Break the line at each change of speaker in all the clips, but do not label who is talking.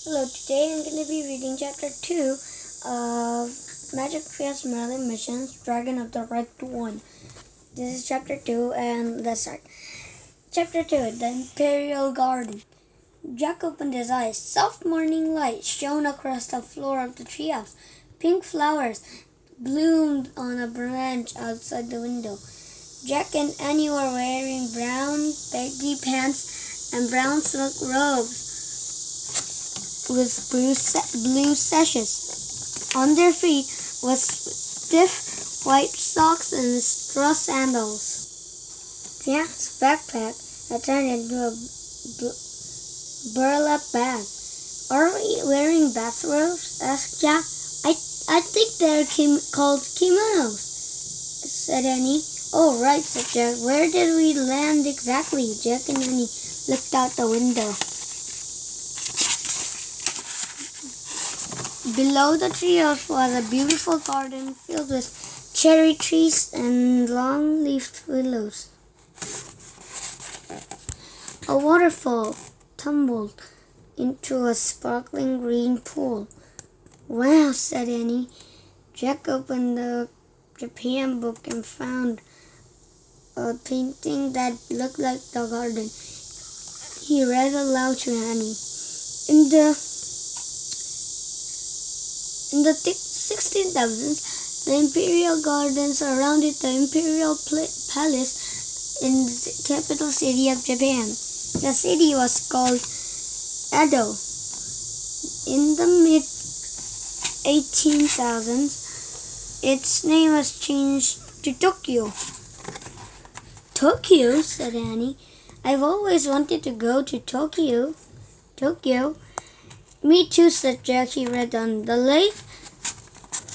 Hello, today I'm going to be reading chapter 2 of Magic Quest Merlin Missions, Dragon of the Red One. This is chapter 2 and let's start. Chapter 2, The Imperial Garden. Jack opened his eyes. Soft morning light shone across the floor of the treehouse. Pink flowers bloomed on a branch outside the window. Jack and Annie were wearing brown baggy pants and brown silk robes with blue sashes. On their feet was stiff white socks and straw sandals. Jack's backpack had turned into a burlap bag. "Are we wearing bathrobes?" asked Jack. I think they're called kimonos," said Annie. "Oh, right," said Jack. "Where did we land exactly?" Jack and Annie looked out the window. Below the treehouse was a beautiful garden filled with cherry trees and long-leafed willows. A waterfall tumbled into a sparkling green pool. "Wow," said Annie. Jack opened the Japan book and found a painting that looked like the garden. He read aloud to Annie. In the 16,000s, the imperial gardens surrounded the imperial palace in the capital city of Japan. The city was called Edo. In the mid-18,000s, its name was changed to Tokyo. "Tokyo," said Annie. "I've always wanted to go to Tokyo." "Tokyo? Me too," said Jack. He read on. The late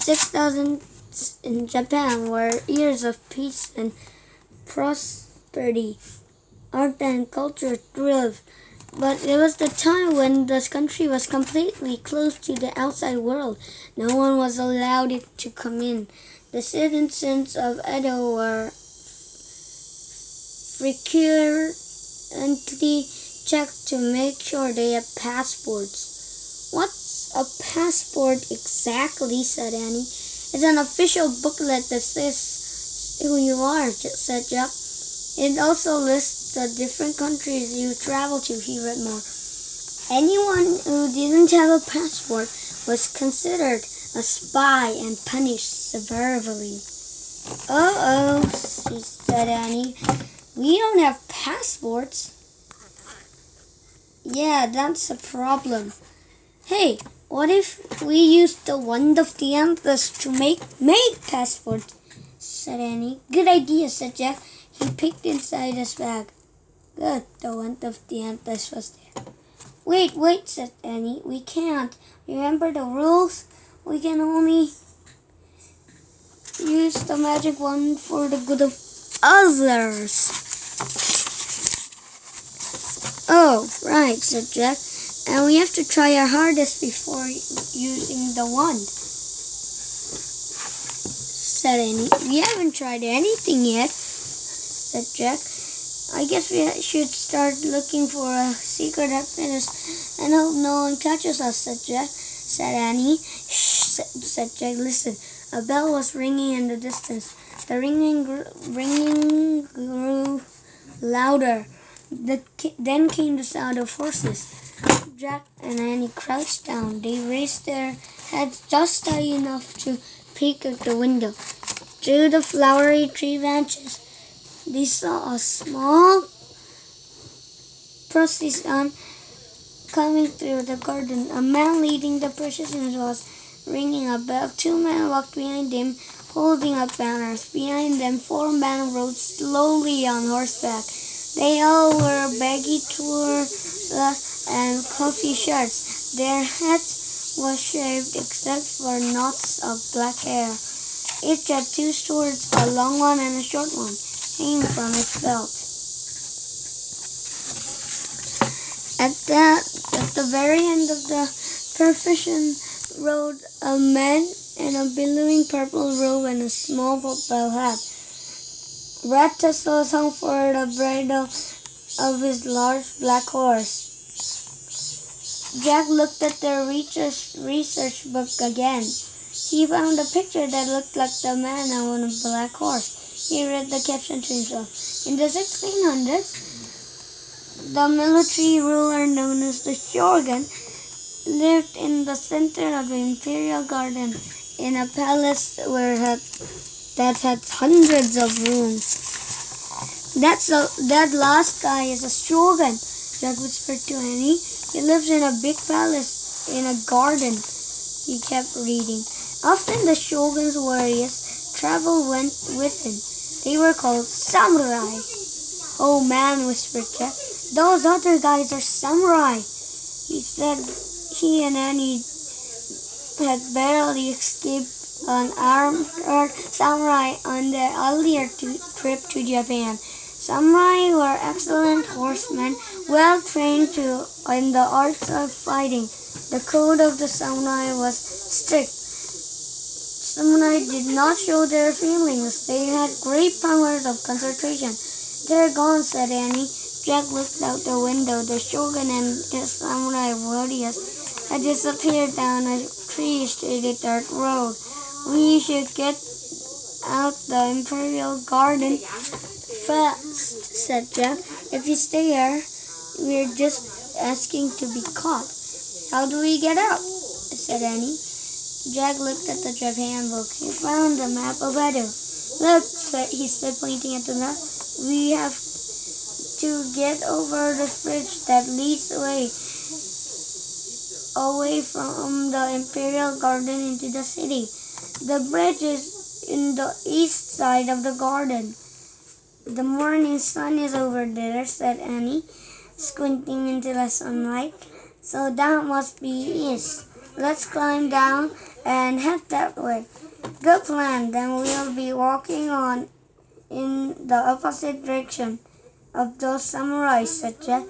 6,000s in Japan were years of peace and prosperity. Art and culture thrived, but it was the time when the country was completely closed to the outside world. No one was allowed to come in. The citizens of Edo were frequently checked to make sure they had passports. "What's a passport exactly?" said Annie. "It's an official booklet that says who you are," said Jack. "It also lists the different countries you travel to," he read more. "Anyone who didn't have a passport was considered a spy and punished severely." "Uh-oh," said Annie. "We don't have passports." "Yeah, that's a problem. Hey, what if we use the wand of the Anthus to make passports?" said Annie. "Good idea," said Jack. He peeked inside his bag. Good, the wand of the Anthus was there. Wait, said Annie. "We can't. Remember the rules? We can only use the magic wand for the good of others." "Oh, right," said Jack. "And we have to try our hardest before using the wand," said Annie. "We haven't tried anything yet," said Jack. "I guess we should start looking for a secret happiness and hope no one catches us," said Annie. "Shh," said Jack. "Listen." A bell was ringing in the distance. The ringing grew louder. Then came the sound of horses. Jack and Annie crouched down. They raised their heads just high enough to peek out the window. Through the flowery tree branches, they saw a small procession coming through the garden. A man leading the procession was ringing a bell. Two men walked behind him, holding up banners. Behind them, 4 men rode slowly on horseback. They all wore baggy turtlenecks and coffee shirts. Their heads were shaved except for knots of black hair. Each had 2 swords, a long one and a short one, hanging from his belt. At the very end of the procession rode a man in a billowing purple robe and a small purple hat. Red tassels hung for the bridle of his large black horse. Jack looked at the research book again. He found a picture that looked like the man on a black horse. He read the caption to himself. In the 1600s, the military ruler known as the Shogun lived in the center of the imperial garden in a palace that had hundreds of rooms. That last guy is a shogun, Jack whispered to Annie. He lives in a big palace in a garden. He kept reading. Often the shogun's warriors traveled with him. They were called samurai. Oh man, whispered Jack. Those other guys are samurai. He said he and Annie had barely escaped an armed samurai on their earlier trip to Japan. Samurai were excellent horsemen, well trained in the arts of fighting. The code of the samurai was strict. Samurai did not show their feelings. They had great powers of concentration. They're gone, said Annie. Jack looked out the window. The shogun and his samurai warriors had disappeared down a tree-shaded dirt road. We should get out the imperial garden fast, said Jack. If we stay here, we're just asking to be caught. How do we get out? Said Annie. Jack looked at the Japan book. He found a map of Edo. Look, he said, pointing at the map. We have to get over this bridge that leads away from the imperial garden into the city. The bridge is in the east side of the garden. The morning sun is over there, said Annie, squinting into the sunlight. So that must be east. Let's climb down and head that way. Good plan. Then we'll be walking on in the opposite direction of those samurais, said Jack.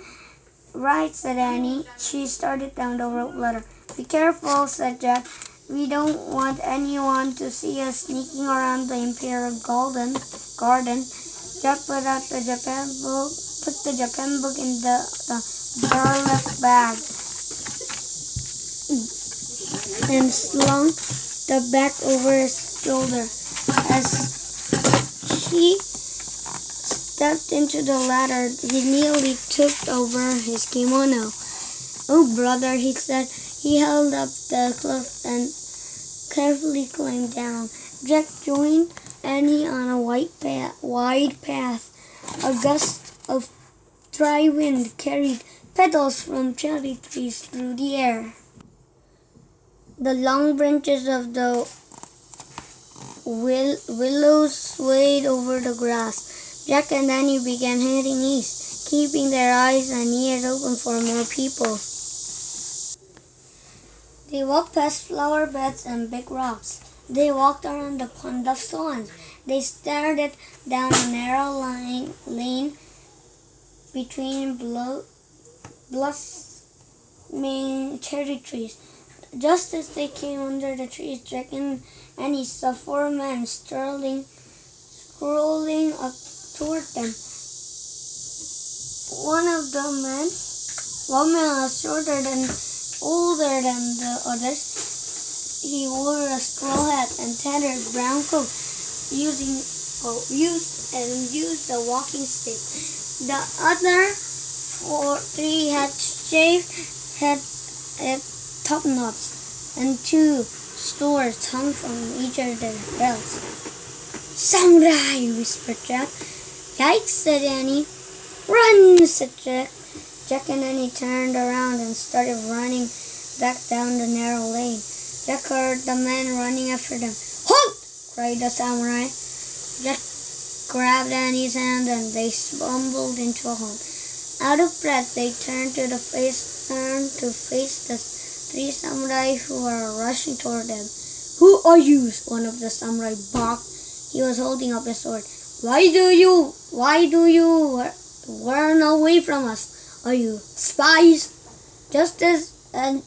Right, said Annie. She started down the rope ladder. Be careful, said Jack. We don't want anyone to see us sneaking around the imperial garden. Jack put the Japan book in the burlap bag and slung the bag over his shoulder. As she stepped into the ladder, he nearly tipped over his kimono. Oh, brother, he said. He held up the cliff and carefully climbed down. Jack joined Annie on a wide path. A gust of dry wind carried petals from cherry trees through the air. The long branches of the willows swayed over the grass. Jack and Annie began heading east, keeping their eyes and ears open for more people. They walked past flower beds and big rocks. They walked around the pond of swans. They started down a narrow lane between blossoming cherry trees. Just as they came under the trees, Jack and Annie saw four men strolling up toward them. One man was shorter and older than the others. He wore a straw hat and tattered brown coat, used a walking stick. The other three had shaved top knots, and two swords hung from each of their belts. Samurai, whispered Jack. Yikes, said Annie. Run, said Jack. Jack and Annie turned around and started running back down the narrow lane. Jack heard the men running after them. Halt! Cried the samurai. Jack grabbed Annie's hand and they stumbled into a halt. Out of breath, they turned to face the three samurai who were rushing toward them. Who are you? One of the samurai barked. He was holding up his sword. Why do you run away from us? Are you spies? Just as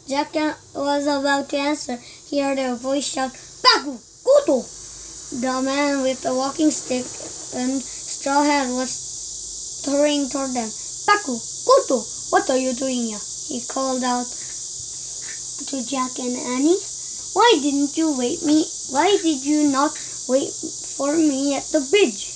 Jack was about to answer, he heard a voice shout, Baku! Koto! The man with the walking stick and straw hat was hurrying toward them. Baku! Koto! What are you doing here? He called out to Jack and Annie. Why didn't you wait me? Why did you not wait for me at the bridge?